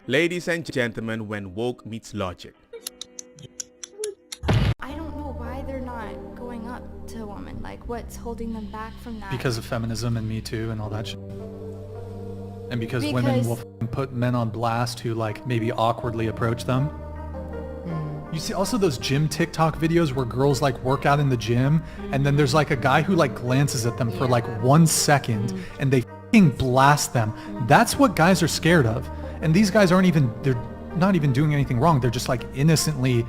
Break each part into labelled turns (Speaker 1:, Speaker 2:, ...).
Speaker 1: Ladies and gentlemen, when woke meets logic.
Speaker 2: I don't know why they're not going up to women. Like, what's holding them back from that?
Speaker 3: Because of feminism and Me Too and all that shit. And because women will put men on blast who like maybe awkwardly approach them. You see also those gym TikTok videos where girls like work out in the gym and then there's like a guy who like glances at them for like 1 second and they f***ing blast them. That's what guys are scared of. And these guys they're not even doing anything wrong. They're just like innocently,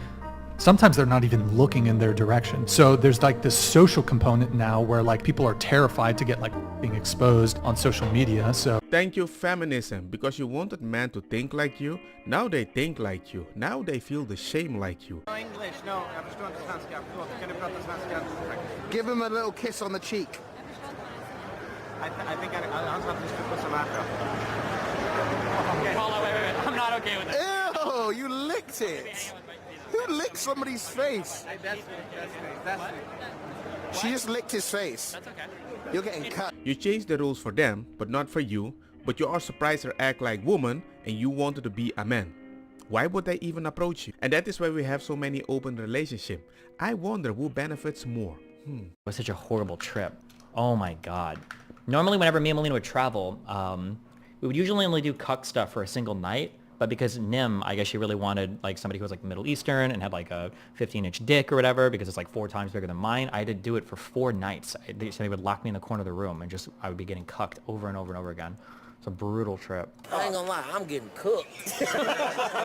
Speaker 3: sometimes they're not even looking in their direction. So there's like this social component now where like people are terrified to get like being exposed on social media. So
Speaker 1: Thank you, feminism, because you wanted men to think like you. Now they think like you. Now they feel the shame like you.
Speaker 4: English, no, jag förstår inte svenska. Förlåt, kan du prata svenska?
Speaker 5: Give him a little kiss on the cheek.
Speaker 4: I think I'll have to put some after. Okay.
Speaker 6: Hold on, wait. I'm not okay with it.
Speaker 5: Ew, you licked it. Who licked somebody's face?
Speaker 4: That's me.
Speaker 5: She just licked his face.
Speaker 6: That's okay.
Speaker 5: You're getting cut.
Speaker 1: You changed the rules for them, but not for you. But you are surprised they act like women and you wanted to be a man. Why would they even approach you? And that is why we have so many open relationships. I wonder who benefits more.
Speaker 6: It was such a horrible trip. Oh my God. Normally whenever me and Melina would travel, we would usually only do cuck stuff for a single night. But because Nim, I guess she really wanted like somebody who was like Middle Eastern and had like a 15-inch dick or whatever because it's like 4 times bigger than mine, I had to do it for 4 nights. So they would lock me in the corner of the room and I would be getting cucked over and over and over again. It's a brutal trip.
Speaker 7: I ain't gonna lie, I'm getting cooked.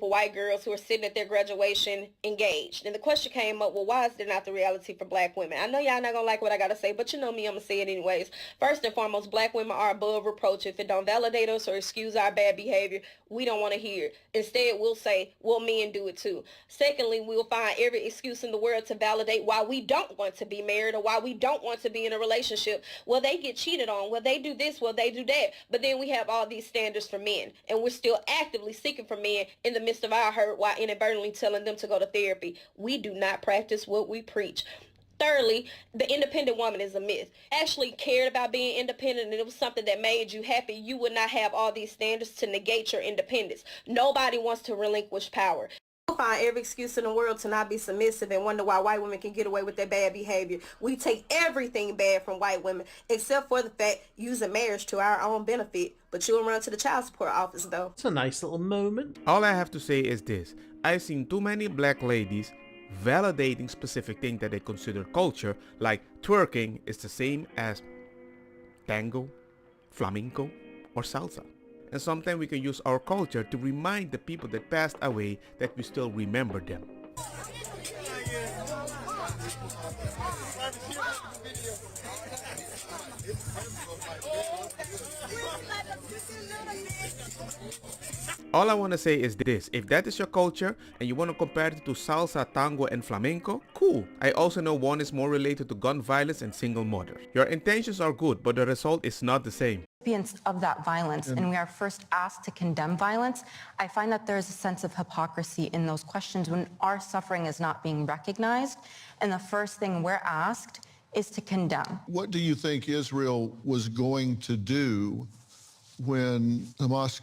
Speaker 8: White girls who are sitting at their graduation engaged. And the question came up, well, why is there not the reality for black women? I know y'all not gonna like what I gotta say, but you know me, I'm gonna say it anyways. First and foremost, black women are above reproach. If it don't validate us or excuse our bad behavior, we don't want to hear it. Instead, we'll say, well, men do it too. Secondly, we'll find every excuse in the world to validate why we don't want to be married or why we don't want to be in a relationship. Well, they get cheated on. Well, they do this. Well, they do that. But then we have all these standards for men, and we're still actively seeking for men in the midst of our hurt while inadvertently telling them to go to therapy. We do not practice what we preach. Thirdly, the independent woman is a myth. Actually cared about being independent and it was something that made you happy, you would not have all these standards to negate your independence. Nobody wants to relinquish power. We'll find every excuse in the world to not be submissive and wonder why white women can get away with their bad behavior. We take everything bad from white women, except for the fact using marriage to our own benefit. But you'll run to the child support office, though.
Speaker 9: It's a nice little moment.
Speaker 1: All I have to say is this. I've seen too many black ladies validating specific things that they consider culture, like twerking is the same as tango, flamenco, or salsa. And sometimes we can use our culture to remind the people that passed away that we still remember them. All I want to say is this, if that is your culture and you want to compare it to salsa, tango and flamenco, cool. I also know one is more related to gun violence and single mothers. Your intentions are good, but the result is not the same.
Speaker 10: Of that violence, and we are first asked to condemn violence, I find that there's a sense of hypocrisy in those questions when our suffering is not being recognized, and the first thing we're asked is to condemn.
Speaker 11: What do you think Israel was going to do when Hamas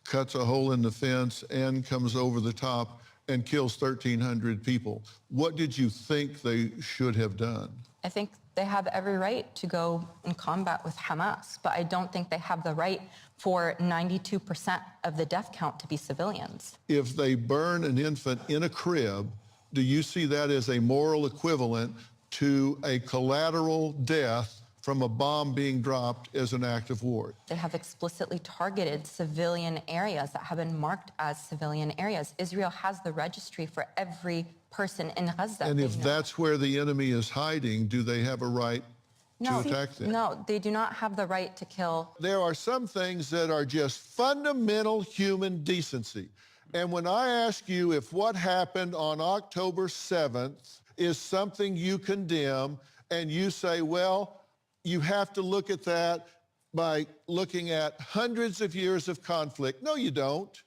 Speaker 11: cuts a hole in the fence and comes over the top and kills 1,300 people? What did you think they should have done?
Speaker 10: I think they have every right to go in combat with Hamas, but I don't think they have the right for 92% of the death count to be civilians.
Speaker 11: If they burn an infant in a crib, do you see that as a moral equivalent to a collateral death from a bomb being dropped as an act of war?
Speaker 10: They have explicitly targeted civilian areas that have been marked as civilian areas. Israel has the registry for every person in Gaza.
Speaker 11: And if that's where the enemy is hiding, do they have a right to attack them?
Speaker 10: No, they do not have the right to kill.
Speaker 11: There are some things that are just fundamental human decency. And when I ask you if what happened on October 7th is something you condemn, and you say, well, you have to look at that by looking at hundreds of years of conflict. No, you don't.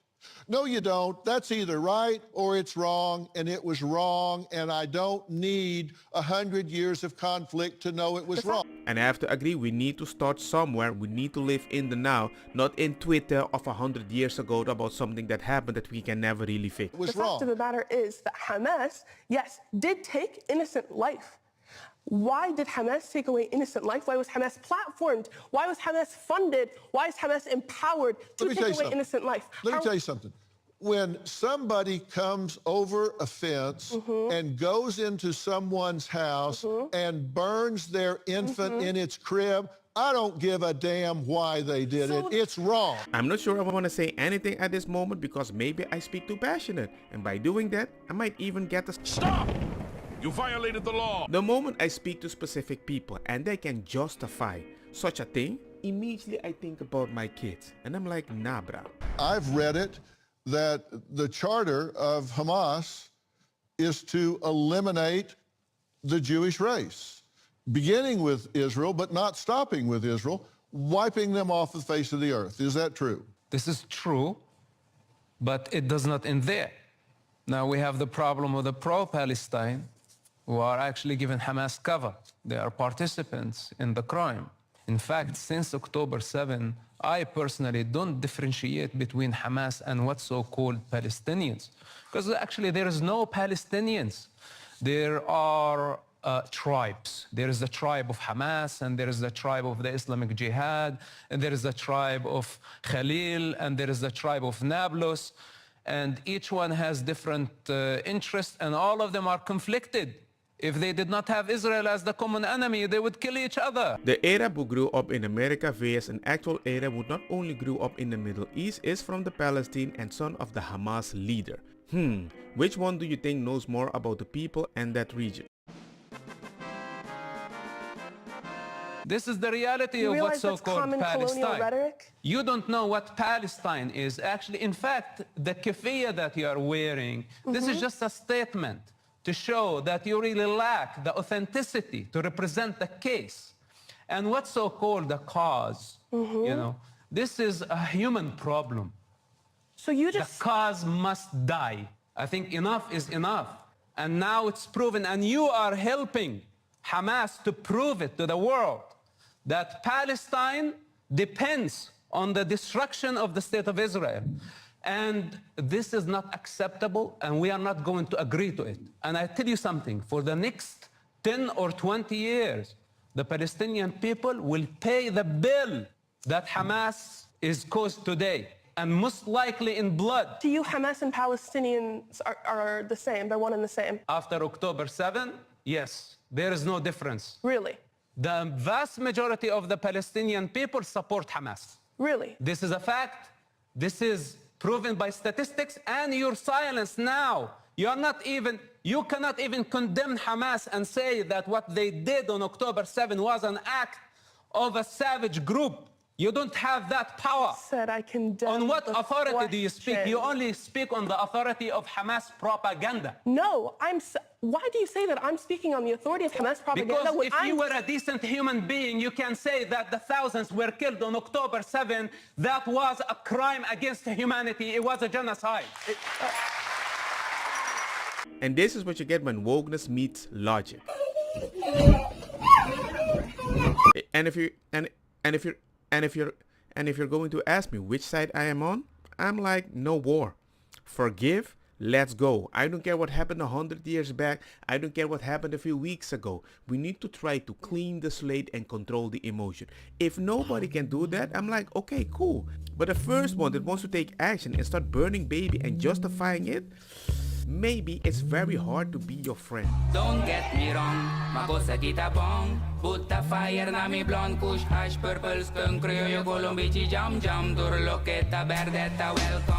Speaker 11: No, you don't. That's either right or it's wrong, and it was wrong, and I don't need 100 years of conflict to know it was wrong.
Speaker 1: And I have to agree, we need to start somewhere. We need to live in the now, not in Twitter of 100 years ago about something that happened that we can never really fix.
Speaker 11: It was
Speaker 9: the
Speaker 11: wrong.
Speaker 9: fact of the matter is that Hamas, yes, did take innocent life. Why did Hamas take away innocent life? Why was Hamas platformed? Why was Hamas funded? Why is Hamas empowered to take away innocent life?
Speaker 11: Let me tell you something. When somebody comes over a fence and goes into someone's house and burns their infant in its crib, I don't give a damn why they did it. It's wrong.
Speaker 1: I'm not sure if I want to say anything at this moment because maybe I speak too passionate. And by doing that, I might even get a...
Speaker 12: Stop! You violated the law.
Speaker 1: The moment I speak to specific people and they can justify such a thing, immediately I think about my kids. And I'm like, nah, bro.
Speaker 11: I've read it that the charter of Hamas is to eliminate the Jewish race, beginning with Israel, but not stopping with Israel, wiping them off the face of the earth. Is that true?
Speaker 13: This is true, but it does not end there. Now we have the problem of the pro-Palestine who are actually giving Hamas cover. They are participants in the crime. In fact, since October 7, I personally don't differentiate between Hamas and what's so-called Palestinians. Because actually there is no Palestinians. There are tribes. There is the tribe of Hamas, and there is the tribe of the Islamic Jihad, and there is the tribe of Khalil, and there is the tribe of Nablus. And each one has different interests, and all of them are conflicted. If they did not have Israel as the common enemy, they would kill each other.
Speaker 1: The Arab who grew up in America vs an actual Arab who not only grew up in the Middle East is from the Palestine and son of the Hamas leader. Which one do you think knows more about the people and that region?
Speaker 13: This is the reality of what's so-called Palestine. You don't know what Palestine is. Actually, in fact, the keffiyeh that you are wearing, this is just a statement to show that you really lack the authenticity to represent the case. And what's so-called the cause, you know, this is a human problem.
Speaker 9: So you just...
Speaker 13: The cause must die. I think enough is enough. And now it's proven, and you are helping Hamas to prove it to the world, that Palestine depends on the destruction of the state of Israel. And this is not acceptable, and we are not going to agree to it. And I tell you something, for the next 10 or 20 years, the Palestinian people will pay the bill that Hamas is caused today, and most likely in blood.
Speaker 9: To you, Hamas and Palestinians are the same, they're one and the same?
Speaker 13: After October 7, yes, there is no difference.
Speaker 9: Really?
Speaker 13: The vast majority of the Palestinian people support Hamas.
Speaker 9: Really?
Speaker 13: This is a fact. This is proven by statistics, and your silence now. You cannot even condemn Hamas and say that what they did on October 7 was an act of a savage group. You don't have that power.
Speaker 9: Said I condemn.
Speaker 13: On what authority do you speak? You only speak on the authority of Hamas propaganda.
Speaker 9: No, why do you say that I'm speaking on the authority of Hamas propaganda?
Speaker 13: Because if you were a decent human being, you can say that the thousands were killed on October 7. That was a crime against humanity. It was a genocide.
Speaker 1: And this is what you get when wokeness meets logic. And if you're going to ask me which side I am on, I'm like, no war. Forgive, let's go. I don't care what happened 100 years back. I don't care what happened a few weeks ago. We need to try to clean the slate and control the emotion. If nobody can do that, I'm like, okay, cool. But the first one that wants to take action and start burning baby and justifying it, maybe it's very hard to be your friend.
Speaker 14: Don't get me wrong, makosa kita bong. Put the fire na mi blonde, kush hash, purple skunk, criollo, colombici, jam jam, durlo, que ta verdetta, welcome.